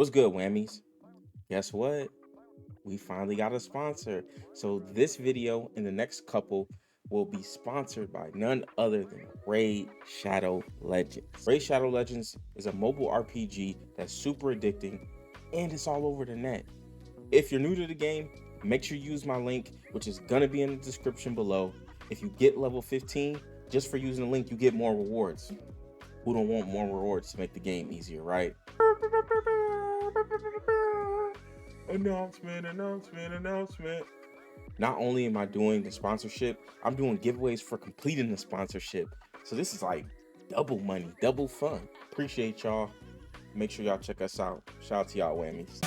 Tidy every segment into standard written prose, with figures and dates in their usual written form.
What's good, whammies? Guess what? We finally got a sponsor. So this video and the next couple will be sponsored by none other than Raid Shadow Legends. Raid Shadow Legends is a mobile RPG that's super addicting and it's all over the net. If you're new to the game, make sure you use my link, which is gonna be in the description below. If you get level 15, just for using the link, you get more rewards. Who don't want more rewards to make the game easier, right? Announcement. Not only am I doing the sponsorship, I'm doing giveaways for completing the sponsorship. So this is like double money, double fun. Appreciate y'all. Make sure y'all check us out. Shout out to y'all whammies.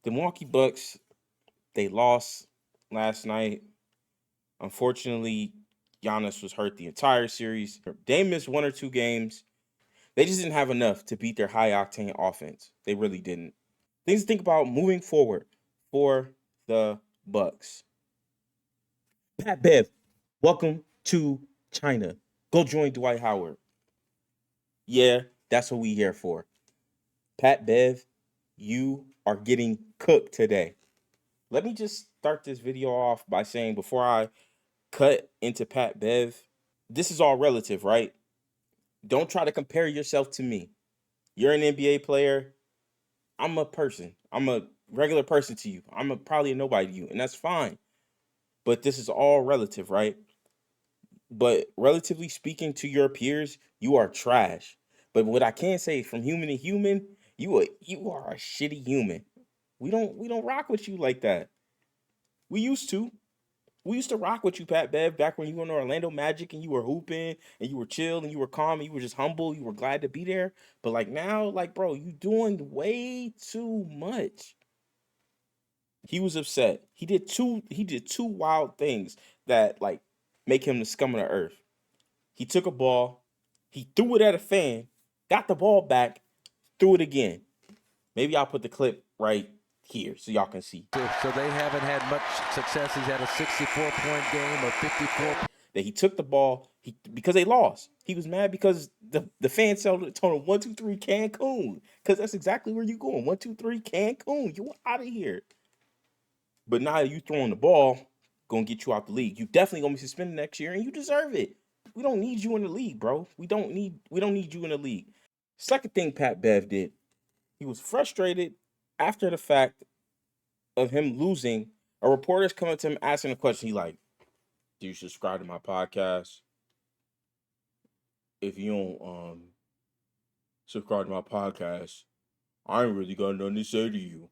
The Milwaukee Bucks, they lost last night. Unfortunately, Giannis was hurt the entire series. They missed one or two games. They just didn't have enough to beat their high-octane offense. They really didn't. Things to think about moving forward for the Bucks. Pat Bev, welcome to China. Go join Dwight Howard. Yeah, that's what we here for. Pat Bev, you are getting cooked today. Let me just start this video off by saying before I cut into Pat Bev, this is all relative, right? Don't try to compare yourself to me. You're an NBA player. I'm a person. I'm a regular person to you. Probably a nobody to you, and that's fine. But this is all relative, right? But relatively speaking to your peers, you are trash. But what I can say from human to human, you are a shitty human. We don't rock with you like that. We used to. We used to rock with you, Pat Bev, back when you were in Orlando Magic and you were hooping and you were chill and you were calm and you were just humble. You were glad to be there. But like now, like, bro, you doing way too much. He was upset. He did two wild things that like make him the scum of the earth. He took a ball, he threw it at a fan, got the ball back, threw it again. Maybe I'll put the clip right here so y'all can see. So they haven't had much success. He's had a 64-point game, a 54. That he took the ball, because they lost. He was mad because the fans told him 1-2-3 Cancun. Because that's exactly where you going. 1-2-3 Cancun. You out of here. But now you throwing the ball, gonna get you out the league. You definitely gonna be suspended next year, and you deserve it. We don't need you in the league, bro. We don't need you in the league. Second thing Pat Bev did, he was frustrated after the fact of him losing. A reporter's coming to him asking a question. He like, "Do you subscribe to my podcast? If you don't subscribe to my podcast, I ain't really got nothing to say to you."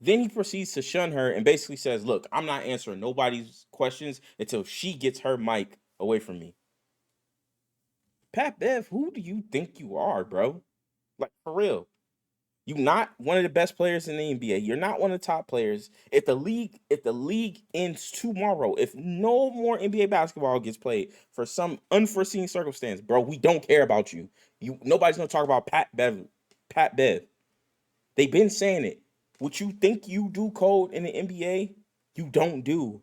Then he proceeds to shun her and basically says, "Look, I'm not answering nobody's questions until she gets her mic away from me." Pat Bev, who do you think you are, bro? Like, for real. You're not one of the best players in the NBA. You're not one of the top players. If the league ends tomorrow, if no more NBA basketball gets played for some unforeseen circumstance, bro, we don't care about you. Nobody's gonna talk about Pat Bev. Pat Bev. They've been saying it. What you think you do code in the NBA, you don't do.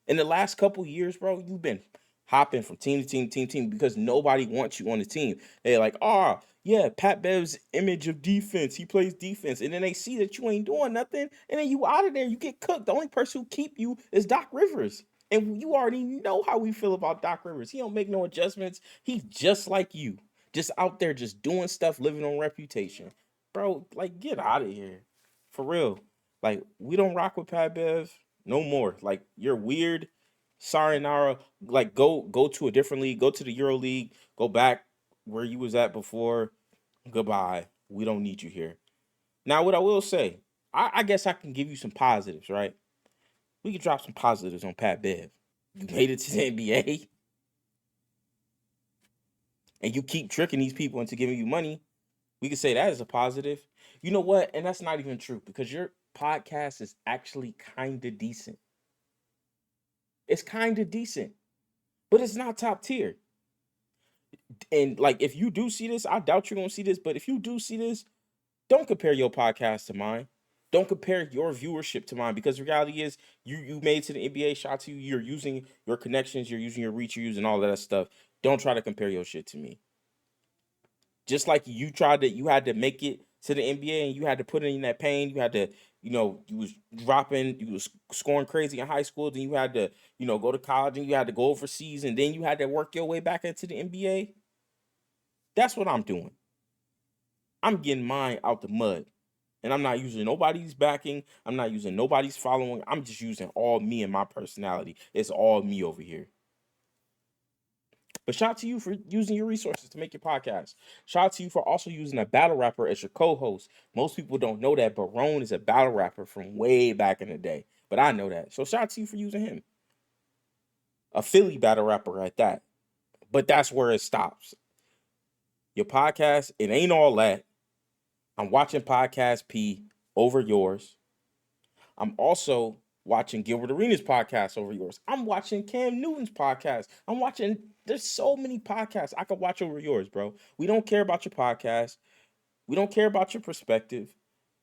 In the last couple years, bro, you've been hopping from team to team, because nobody wants you on the team. They're like, oh, yeah, Pat Bev's image of defense. He plays defense. And then they see that you ain't doing nothing. And then you out of there, you get cooked. The only person who keep you is Doc Rivers. And you already know how we feel about Doc Rivers. He don't make no adjustments. He's just like you. Just out there just doing stuff, living on reputation. Bro, like, get out of here. For real. Like, we don't rock with Pat Bev no more. Like, you're weird. Sorry, Nara. Like, go to a different league. Go to the Euro League. Go back where you was at before. Goodbye. We don't need you here. Now, what I will say, I guess I can give you some positives, right? We can drop some positives on Pat Bev. You made it to the NBA, and you keep tricking these people into giving you money. We could say that is a positive. You know what? And that's not even true because your podcast is actually kind of decent. It's kind of decent. but it's not top tier. And like, if you do see this, I doubt you're gonna see this, but if you do see this, don't compare your podcast to mine. Don't compare your viewership to mine, because the reality is you made it to the NBA. Shot to you. You're using your connections. You're using your reach. You're using all of that stuff. Don't try to compare your shit to me. Just like you had to make it to the NBA and you had to put in that pain. You had to, you was dropping, you was scoring crazy in high school. Then you had to, go to college and you had to go overseas, and then you had to work your way back into the NBA. That's what I'm doing. I'm getting mine out the mud. And I'm not using nobody's backing. I'm not using nobody's following. I'm just using all me and my personality. It's all me over here. But shout out to you for using your resources to make your podcast. Shout out to you for also using a battle rapper as your co-host. Most people don't know that, but Roan is a battle rapper from way back in the day. But I know that. So shout out to you for using him. A Philly battle rapper at that. But that's where it stops. Your podcast, it ain't all that. I'm watching Podcast P over yours. I'm also watching Gilbert Arenas' podcast over yours. I'm watching Cam Newton's podcast. There's so many podcasts I could watch over yours, bro. We don't care about your podcast. We don't care about your perspective.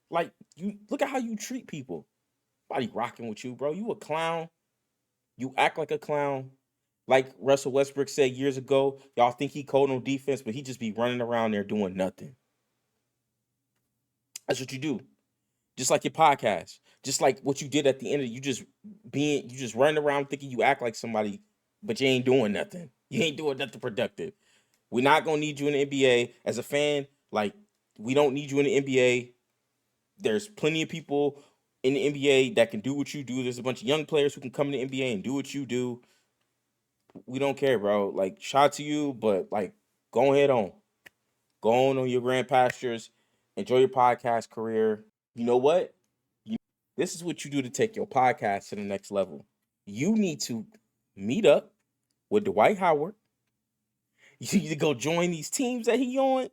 Like, you look at how you treat people. Nobody rocking with you, bro. You a clown. You act like a clown. Like Russell Westbrook said years ago, y'all think he cold on defense, but he just be running around there doing nothing. That's what you do. Just like your podcast, just like what you did at the end of you just running around thinking you act like somebody, but you ain't doing nothing. You ain't doing nothing productive. We're not gonna need you in the NBA as a fan. Like, we don't need you in the NBA. There's plenty of people in the NBA that can do what you do. There's a bunch of young players who can come in the NBA and do what you do. We don't care, bro. Like, shout out to you, but like, go ahead on. Go on your grand pastures. Enjoy your podcast career. You know what? This is what you do to take your podcast to the next level. You need to meet up with Dwight Howard. You need to go join these teams that he on.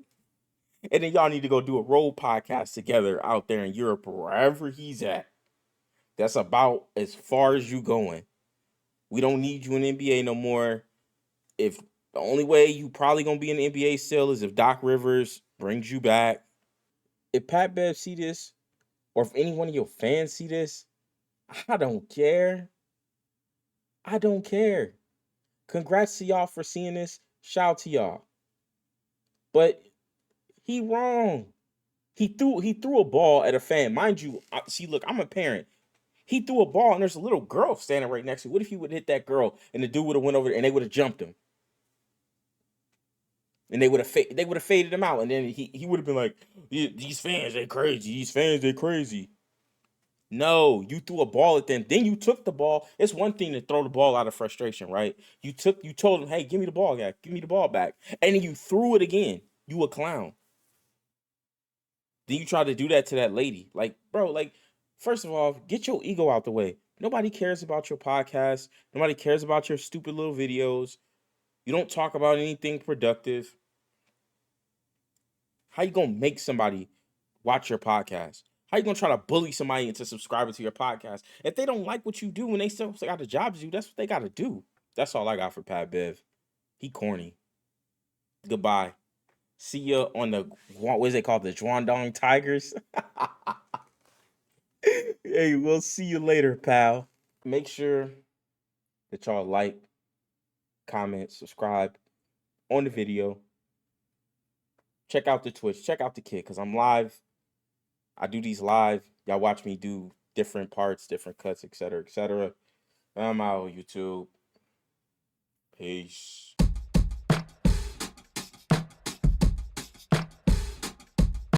And then y'all need to go do a role podcast together out there in Europe or wherever he's at. That's about as far as you going. We don't need you in the NBA no more. If the only way you probably gonna be in the NBA still is if Doc Rivers brings you back. If Pat Bev see this, or if any one of your fans see this, I don't care. I don't care. Congrats to y'all for seeing this. Shout out to y'all. But he wrong. He threw a ball at a fan. Mind you, see, look, I'm a parent. He threw a ball and there's a little girl standing right next to him. What if he would hit that girl and the dude would have went over there and they would have jumped him? And they would have faded him out. And then he would have been like, these fans, they crazy. These fans, they crazy. No, you threw a ball at them. Then you took the ball. It's one thing to throw the ball out of frustration, right? You told them, hey, give me the ball, guy. Give me the ball back. And then you threw it again. You a clown. Then you try to do that to that lady. Like, bro, like, first of all, get your ego out the way. Nobody cares about your podcast. Nobody cares about your stupid little videos. You don't talk about anything productive. How you gonna make somebody watch your podcast? How you gonna try to bully somebody into subscribing to your podcast? If they don't like what you do when they still got a job to do, that's what they gotta do. That's all I got for Pat Bev. He corny. Goodbye. See ya on the what is it called? The Guangdong Tigers. Hey, we'll see you later, pal. Make sure that y'all like, comment, subscribe on the video. Check out the Twitch. Check out the kid because I'm live. I do these live. Y'all watch me do different parts, different cuts, etc., etc. I'm out, YouTube. Peace.